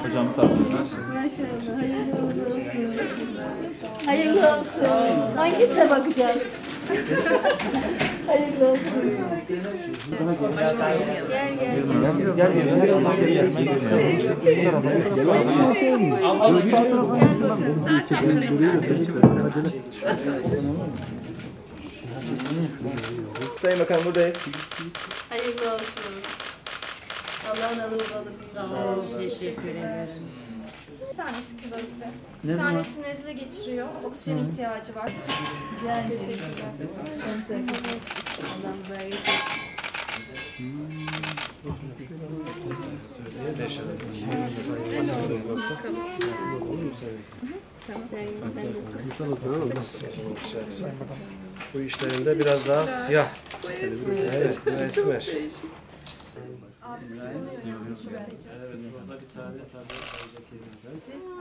Hocam tabii. Maşallah, hayırlı olsun. Hayırlı olsun. Hangisine bakacağız? Hayırlı olsun. Sayın Bakan buradayım. Hayırlı olsun. Allah'ın alı babalı. Sağ ol, teşekkür ederim. Bir tanesi kübözde. Ne Bir zaman? tanesi nezle geçiriyor. Oksijen ihtiyacı var. Güzel. Teşekkürler. Allah mübarek etsin. Bu işlerinde biraz daha siyah. Evet, bu esmer. Abi kıskanıyor yalnız şu derece.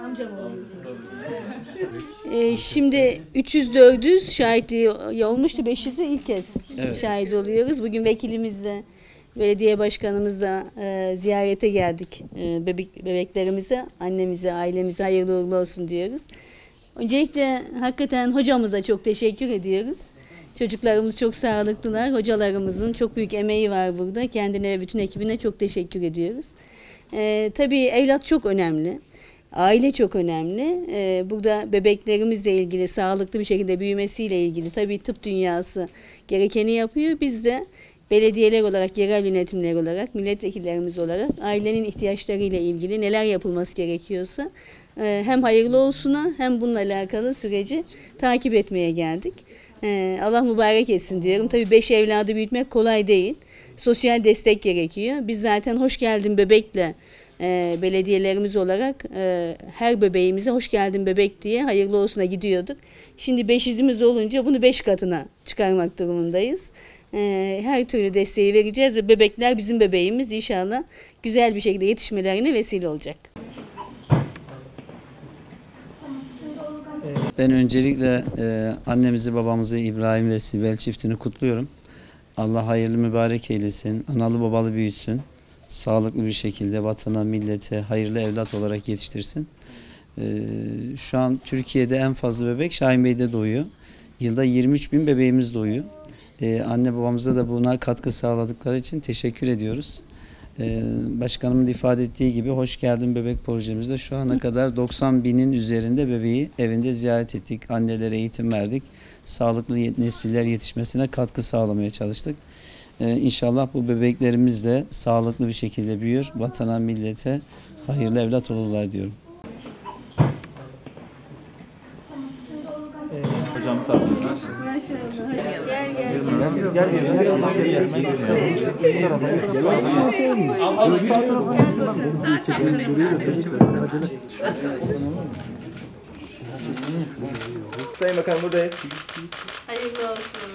Amcam oldu. Şimdi 300-400 şahitliği olmuştu. 500'ü ilk kez Evet. şahit oluyoruz. Bugün vekilimizle, belediye başkanımızla ziyarete geldik. Bebeklerimize, annemize, ailemize hayırlı uğurlu olsun diyoruz. Öncelikle hakikaten hocamıza çok teşekkür ediyoruz. Çocuklarımız çok sağlıklılar. Hocalarımızın çok büyük emeği var burada. Kendine ve bütün ekibine çok teşekkür ediyoruz. Tabii evlat çok önemli. Aile çok önemli. Burada bebeklerimizle ilgili sağlıklı bir şekilde büyümesiyle ilgili tabii tıp dünyası gerekeni yapıyor. Biz de belediyeler olarak, yerel yönetimler olarak, milletvekillerimiz olarak ailenin ihtiyaçlarıyla ilgili neler yapılması gerekiyorsa hem hayırlı olsuna hem bununla alakalı süreci takip etmeye geldik. Allah mübarek etsin diyorum. Tabii 5 evladı büyütmek kolay değil. Sosyal destek gerekiyor. Biz zaten hoş geldin bebekle belediyelerimiz olarak her bebeğimize hoş geldin bebek diye hayırlı olsuna gidiyorduk. Şimdi 5'izimiz olunca bunu 5 katına çıkarmak durumundayız. Her türlü desteği vereceğiz ve bebekler bizim bebeğimiz, inşallah güzel bir şekilde yetişmelerine vesile olacak. Ben öncelikle annemizi, babamızı, İbrahim ve Sibel çiftini kutluyorum. Allah hayırlı mübarek eylesin, analı babalı büyütsün. Sağlıklı bir şekilde vatana, millete hayırlı evlat olarak yetiştirsin. Şu an Türkiye'de en fazla bebek Şahin Bey'de doğuyor. Yılda 23 bin bebeğimiz doğuyor. Anne babamıza da buna katkı sağladıkları için teşekkür ediyoruz. Başkanımın ifade ettiği gibi hoş geldin bebek projemizde şu ana kadar 90 binin üzerinde bebeği evinde ziyaret ettik. Annelere eğitim verdik. Sağlıklı nesiller yetişmesine katkı sağlamaya çalıştık. İnşallah bu bebeklerimiz de sağlıklı bir şekilde büyür. Vatana, millete hayırlı evlat olurlar diyorum. Hocam tabii. Maşallah. Gel. Sayın Bakan buradayım. Hayırlı olsun.